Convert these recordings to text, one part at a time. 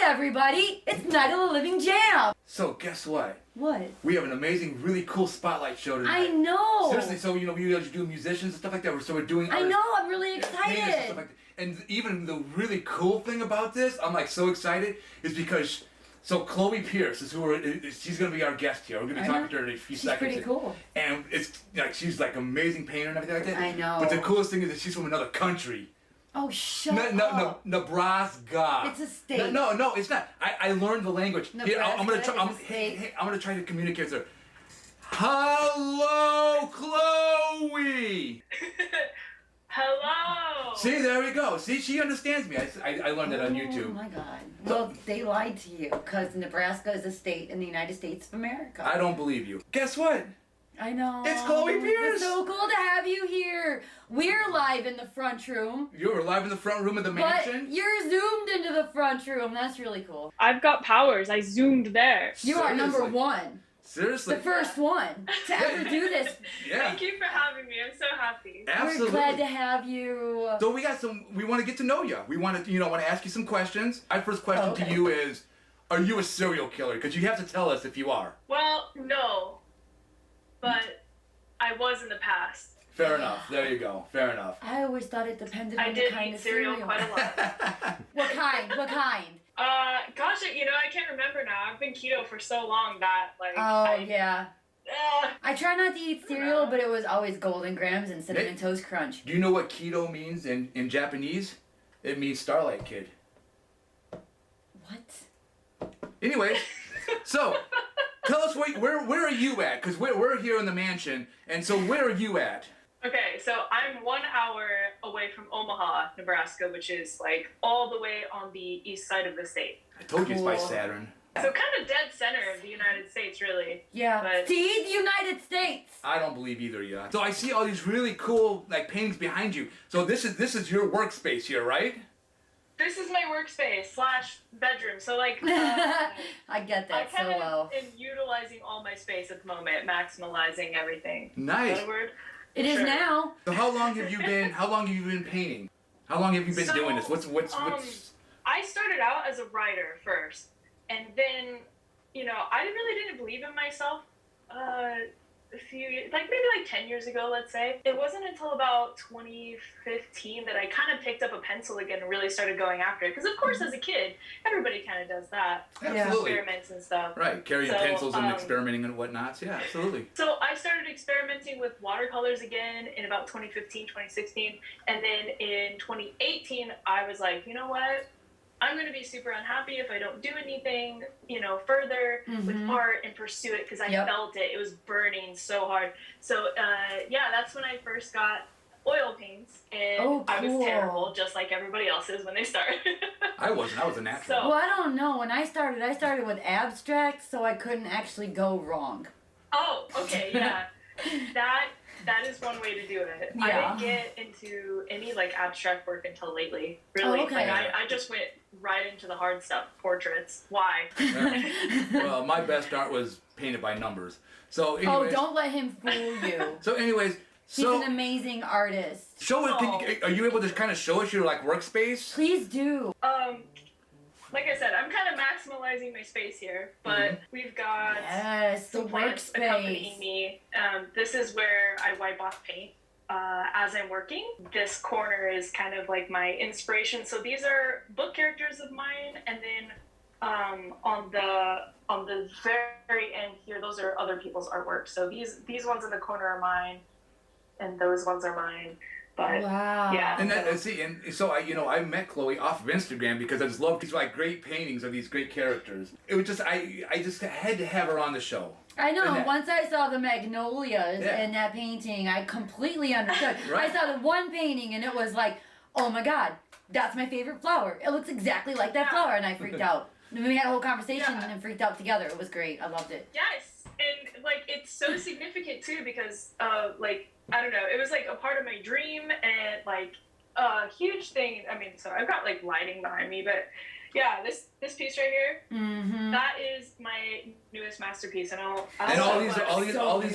everybody! It's Night of the Living Jam! So, guess what? What? We have an amazing, really cool spotlight show tonight. I know! Seriously, so, we usually do musicians and stuff like that, so we're doing... I know, I'm really excited! And, stuff like that. And even the really cool thing about this, I'm like so excited, is because... So Chloe Pierce is she's going to be our guest here. We're going to be talking to her in a few seconds. She's pretty cool. And it's like she's like amazing painter and everything like that. I know. But the coolest thing is that she's from another country. Oh, shut up. Nebraska. It's a state. No, it's not. I learned the language. Nebraska Here, I'm gonna try to communicate with her. Hello, Chloe. Hello. See, there we go. See, she understands me. I learned that on YouTube. Oh my God. Well, they lied to you because Nebraska is a state in the United States of America. I don't believe you. Guess what? I know. It's Chloe Pierce. It's so cool to have you here. We're live in the front room. You're live in the front room of the mansion? But you're zoomed into the front room. That's really cool. I've got powers. I zoomed there. You are number one. Seriously? The first one to ever do this. Yeah. Thank you for having me. I'm so happy. Absolutely. We're glad to have you. So we want to get to know you. We want to, ask you some questions. My first question to you is, are you a serial killer? Because you have to tell us if you are. Well, no. But I was in the past. Fair enough. There you go. Fair enough. I always thought it depended on I the did kind eat of cereal cereal. quite a lot. What kind? What kind? Gosh, I can't remember now. I've been keto for so long that, like, Yeah. I try not to eat cereal, but it was always Golden Grahams and Cinnamon Toast Crunch. Do you know what keto means in Japanese? It means Starlight Kid. What? Anyways, so tell us where are you at? Because we're here in the mansion, and so where are you at? Okay, so I'm 1 hour away from Omaha, Nebraska, which is like all the way on the east side of the state. I told you it's by Saturn. So kind of dead center of the United States, really. Yeah. But See, the United States. I don't believe either of you. So I see all these really cool paintings behind you. So this is your workspace here, right? this is my workspace / bedroom. So like, I get that so well. am utilizing all my space at the moment, maximizing everything. Nice. Is that a word? It is now. So how long have you been painting? How long have you been doing this? What's I started out as a writer first, and then, I really didn't believe in myself a few years, maybe 10 years ago, let's say. It wasn't until about 2015 that I kind of picked up a pencil again and really started going after it. Because, of course, as a kid, everybody kind of does that. Absolutely. Experiments and stuff. Right, carrying pencils and experimenting and whatnot. Yeah, absolutely. So I started experimenting with watercolors again in about 2015, 2016. And then in 2018, I was like, you know what? I'm going to be super unhappy if I don't do anything, further with art and pursue it, because I felt it. It was burning so hard. So, that's when I first got oil paints, and I was terrible, just like everybody else is when they start. I wasn't. I was a natural. Well, I don't know. When I started with abstract, so I couldn't actually go wrong. Oh, okay, yeah. That is one way to do it. Yeah. I didn't get into any abstract work until lately. Really. Oh, okay. I just went right into the hard stuff, portraits. Why? Well, my best art was painted by numbers. So anyways, don't let him fool you. So anyways, He's an amazing artist. Show it. Are you able to kind of show us your workspace? Please do. Like I said, I'm kind of maximizing my space here, but we've got the plants workspace accompanying me. This is where I wipe off paint as I'm working. This corner is kind of like my inspiration. So these are book characters of mine, and then on the very end here, those are other people's artwork. So these ones in the corner are mine, and those ones are mine. But, wow. Yeah. And so I met Chloe off of Instagram because I just love these great paintings of these great characters. It was just I just had to have her on the show. I know. Once I saw the magnolias in that painting, I completely understood. Right. I saw the one painting and it was like, oh my God, that's my favorite flower. It looks exactly like that flower, and I freaked out. And we had a whole conversation and freaked out together. It was great. I loved it. Yes, and it's so significant too because I don't know, it was a part of my dream and a huge thing. I mean, so I've got lighting behind me, but yeah, this piece right here, that is my newest masterpiece, and all these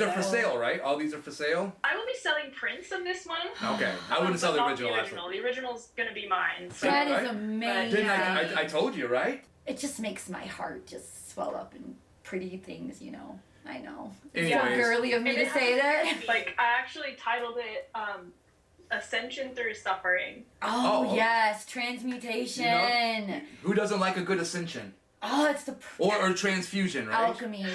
are for sale, right? All these are for sale. I will be selling prints of this one. Okay, I wouldn't sell the original. The original's gonna be mine. So. That is amazing. I told you, right? it just makes my heart just swell up in pretty things, you know. I know. It's so Anyways. girly of me And to it say has that. to be, like, I actually titled it Ascension Through Suffering. Oh, Oh. yes, transmutation. Who doesn't like a good ascension? Oh, it's the Or transfusion, right? alchemy.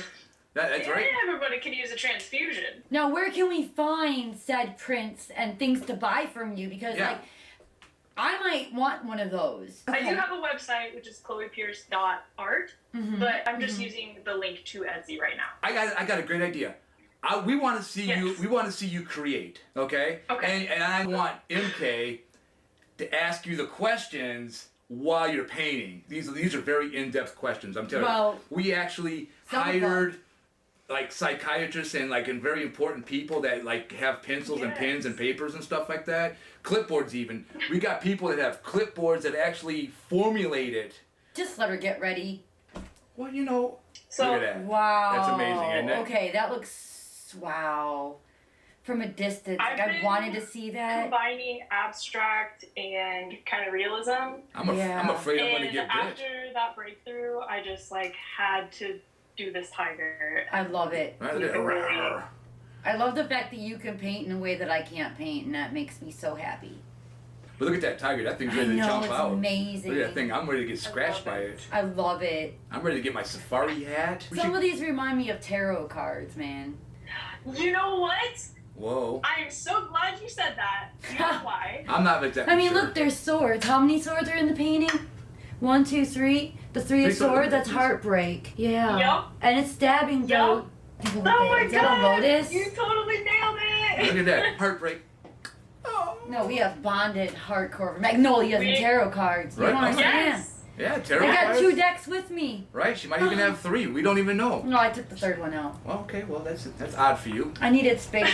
That's right. Everybody could use a transfusion. Now, where can we find said prints and things to buy from you? Because, Yeah. like, I might want one of those. I do have a website, which is chloepierce.art, Mhm. but I'm just using the link to Etsy right now. I got a great idea. We want to see you. Yes. We want to see you create. Okay. Okay. And I want MK to ask you the questions while you're painting. These are very in-depth questions. I'm telling Well, you. We actually some of them- hired like psychiatrists and like and very important people that like have pencils and pens and papers and stuff like that. Clipboards even. We got people that have clipboards that actually formulate it. Just let her get ready. Well, you know. So look at that. Wow. That's amazing, isn't it? Okay, that looks, wow. From a distance, like, I've I been wanted to see that. combining abstract and kind of realism. I'm afraid I'm gonna And get bit. after that breakthrough, I just like had to do this tiger. I love it. Right You there. can really- I love the fact that you can paint in a way that I can't paint, and that makes me so happy. But look at that tiger. That thing's I ready to know, jump it's out. amazing. Look at that thing. I'm ready to get scratched love by it. it. I love it. I'm ready to get my safari hat. Some of these remind me of tarot cards, man. You know what? Whoa. I am so glad you said that. You know why? I'm not exactly I mean, sure. look, there's swords. How many swords are in the painting? 1, 2, 3. The three of Three swords. swords, that's heartbreak. Yeah. Yep. And it's stabbing Yep. though. Oh my Is that a god! lotus? You totally nailed it! Look at that. Heartbreak. No, we have bonded, hardcore, magnolias, and We- tarot cards. You Right. don't understand. Yes! Yeah, tarot I got cards. 2 decks with me. Right, she might even have 3. We don't even know. No, I took the third one out. Well, okay, well that's odd for you. I needed space.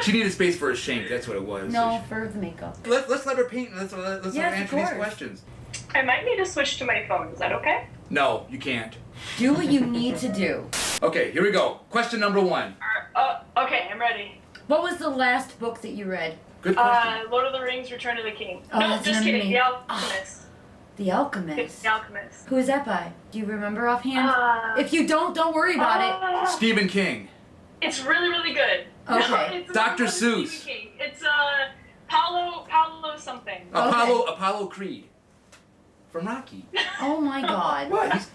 She needed space for a shank. That's what it was. No, for the makeup. Let's let her paint. Let's let her Yes, of answer these course. questions. I might need to switch to my phone. Is that okay? No, you can't. Do what you need to do. Okay, here we go. Question number 1. Okay, I'm ready. What was the last book that you read? Good question. Lord of the Rings, Return of the King. Oh, No, that's just an kidding. The amazing- Alchemist. The Alchemist. The Alchemist. Who is that by? Do you remember offhand? If you don't worry about Stephen King. It's really, really good. Okay. It's Dr. another Seuss. Stephen King. It's Paulo something. Apollo Creed. From Rocky. it. Oh my God. What?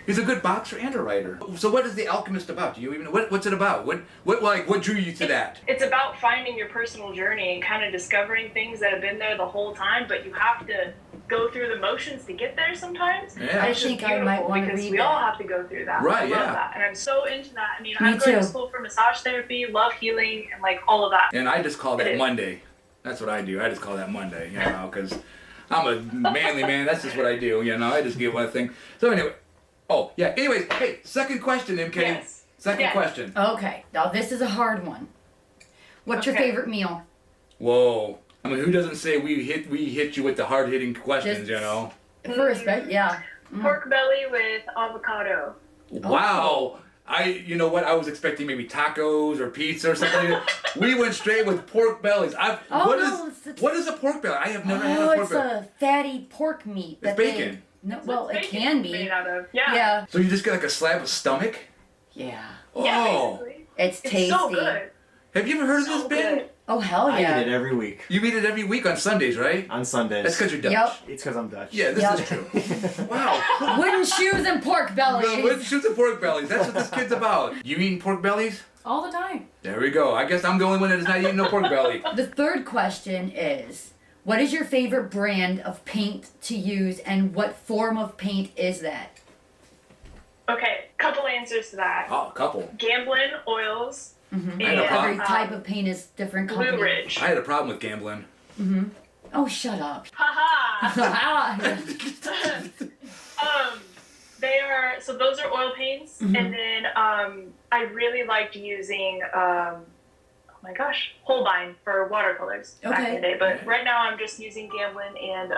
He's a good boxer and a writer. So what is The Alchemist about? Do you even what's it about? What drew you to that? It's about finding your personal journey and kind of discovering things that have been there the whole time, but you have to go through the motions to get there sometimes. Yeah. And I it's just think I might beautiful wanna because read we all that. have to go through that. Right, I love yeah. that. And I'm so into that. I mean, Me I'm going too. to school for massage therapy, love healing, and like all of that. And I just call that It is. Monday. That's what I do. I just call that Monday, you know, because I'm a manly man. That's just what I do, you know. I just give one thing. So anyway, anyways, hey, second question, MK. Yes. Second Yes. question. Okay. Now this is a hard one. What's your Okay. favorite meal? Whoa. I mean, who doesn't say we hit you with the hard hitting questions, Just- you know? First, right? Yeah. Pork belly with avocado. Wow. You know what? I was expecting maybe tacos or pizza or something. We went straight with pork bellies. What is a pork belly? I have never had a pork it's belly. a fatty pork meat. It's bacon. No, That's well, what it bacon can is be. made out of. Yeah. Yeah. So you just get like a slab of stomach? Yeah. Yeah, Oh. basically. It's It's tasty. so good. Have you ever heard of this, So Ben? good. Oh hell I yeah. eat it every week. You eat it every week on Sundays, right? On Sundays. That's because you're Dutch. Yep. It's because I'm Dutch. Yeah, this Yep. is true. Wow. Wooden shoes and pork bellies. Let's shoot the pork bellies. That's what this kid's about. You eating pork bellies? All the time. There we go. I guess I'm the only one that is not eating no pork belly. The third question is, what is your favorite brand of paint to use, and what form of paint is that? Okay, couple answers to that. Oh, a couple. Gamblin oils. Mm-hmm. I had a And, problem. Every type of paint is different company. Blue Ridge. I had a problem with gambling. Mm-hmm. Oh, shut up. Haha. Ah, They are, so those are oil paints. Mhm. And then I really liked using, oh my gosh, Holbein for watercolors back in Okay. the day. But right now I'm just using Gamblin and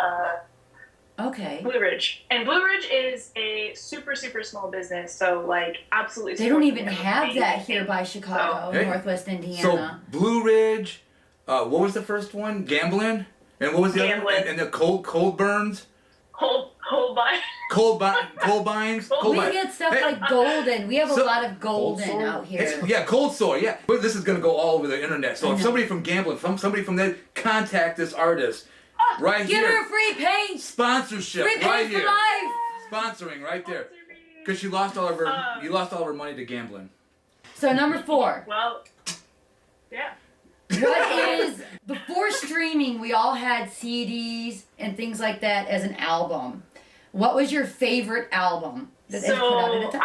okay. Blue Ridge. And Blue Ridge is a super, super small business. So, like, absolutely. They don't support even them. have that here by Chicago, Hey. Northwest Indiana. So Blue Ridge, what was the first one? Gambling? And what was the other one? Gamblin. And the cold burns? Holbein. Coldbines. We get stuff like golden. We have a lot of golden out here. Yeah, cold sore. Yeah, but this is gonna go all over the internet. So if somebody from gambling, somebody from there, contact this artist right Give here. her free paint. Sponsorship Free paint right for here. life. Sponsoring right there. Because she lost all of her. You lost all of her money to gambling. So number 4. Well, yeah. What is, before streaming, we all had CDs and things like that as an album. What was your favorite album that they put out at a time?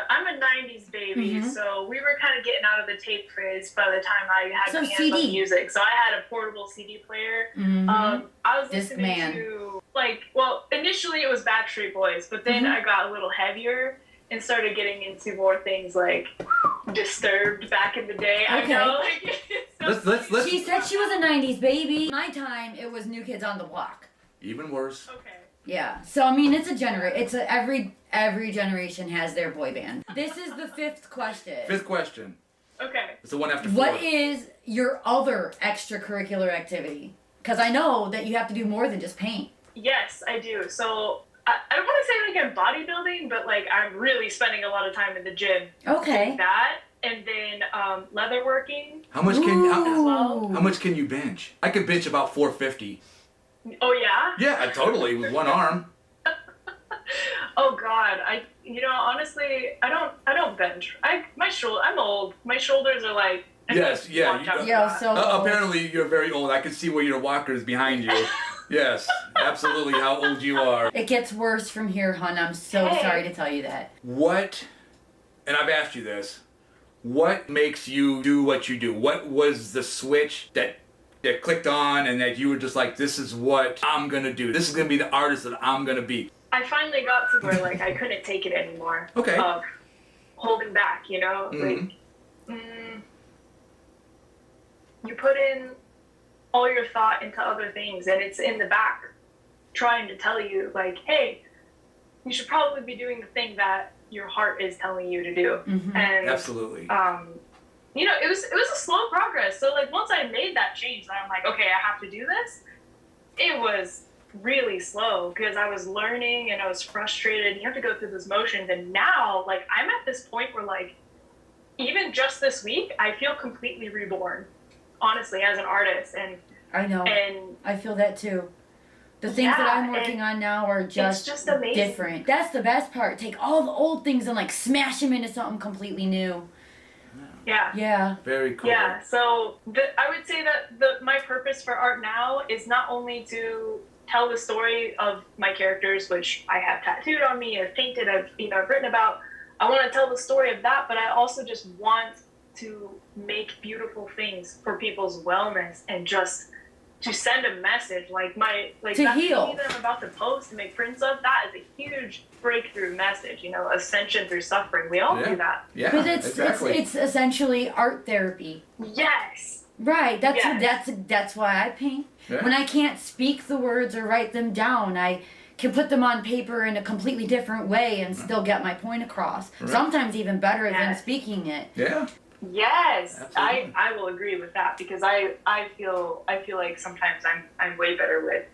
I'm a 90s baby, so we were kind of getting out of the tape phase by the time I had my hands on music. So I had a portable CD player. I was listening to, initially it was Backstreet Boys, but then I got a little heavier and started getting into more things like Disturbed back in the day. Okay. I know, Let's. She said she was a 90s baby. My time, it was New Kids on the Block. Even worse. Okay. Yeah. So I mean, every generation has their boy band. This is the 5th question. 5th question. Okay. It's the one after 4. What is your other extracurricular activity? Because I know that you have to do more than just paint. Yes, I do. So I don't want to say I'm bodybuilding, but I'm really spending a lot of time in the gym. Okay. Doing that, and then leatherworking. How much can Ooh. how much can you bench? I could bench about 450. Oh yeah. Yeah, totally with one arm. Oh God, honestly, I don't bench. I'm old. My shoulders are like. Yes, yeah. So apparently you're very old. I can see where your walker is behind you. Yes, absolutely. How old you are. It gets worse from here, hon. I'm so sorry to tell you that. What? And I've asked you this. What makes you do what you do? What was the switch that clicked on and that you were just like, this is what I'm gonna do. This is gonna be the artist that I'm gonna be. I finally got to where I couldn't take it anymore. Okay. Of holding back, you put in all your thought into other things, and it's in the back trying to tell you, hey, you should probably be doing the thing that your heart is telling you to do. And absolutely. It was a slow progress. So once I made that change, I'm like, okay, I have to do this. It was really slow because I was learning and I was frustrated. You have to go through those motions, and now I'm at this point where even just this week I feel completely reborn, honestly, as an artist. And I know. And I feel that too. The things that I'm working on now are just amazing. Different. That's the best part. Take all the old things and smash them into something completely new. Yeah. Yeah. Very cool. Yeah. So I would say that my purpose for art now is not only to tell the story of my characters, which I have tattooed on me, I've painted, I've written about. I want to tell the story of that, but I also just want to make beautiful things for people's wellness and just to send a message to that heal. CD that I'm about to post and make prints of. That is a huge breakthrough message. Ascension through suffering. We all do that. Yeah, but it's exactly. it's essentially art therapy. Yes. Right. That's why I paint. Yeah. When I can't speak the words or write them down, I can put them on paper in a completely different way and still get my point across. Right. Sometimes even better than speaking it. Yeah. Yes, Absolutely. I will agree with that because I feel like sometimes I'm way better with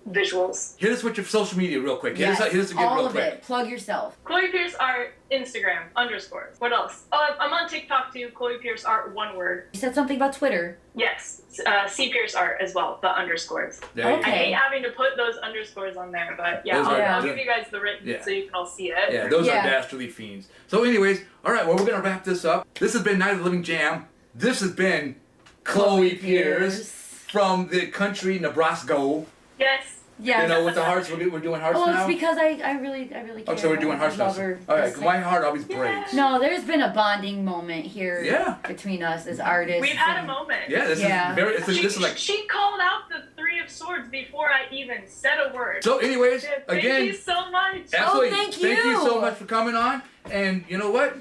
visuals. Hit us with your social media real quick. Hit us again all real of quick. it. Plug yourself. Chloe Pierce Art, Instagram, _. What else? Oh, I'm on TikTok too. Chloe Pierce Art, one word. You said something about Twitter. Yes, C Pierce Art as well, the underscores. There you I go. hate having to put those underscores on there, but Those are- I'll give you guys the written so you can all see it. Yeah, those are dastardly fiends. So anyways, all right, well, we're going to wrap this up. This has been Night of the Living Jam. This has been Chloe Pierce from the country Nebraska. Yes. Yeah. With the hearts, we're doing hearts now? Well, it's because I really care. Oh, so we're doing hearts now. love her. All right, my heart always breaks. No, there's been a bonding moment here between us as artists. We've had a moment. Yeah, this is very. This is like. She called out the Three of Swords before I even said a word. So, anyways, thank you so much. Absolutely. Thank you. Thank you so much for coming on. And you know what?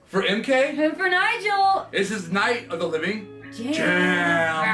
For MK, And for Nigel. this is Night of the Living Jam. Jam.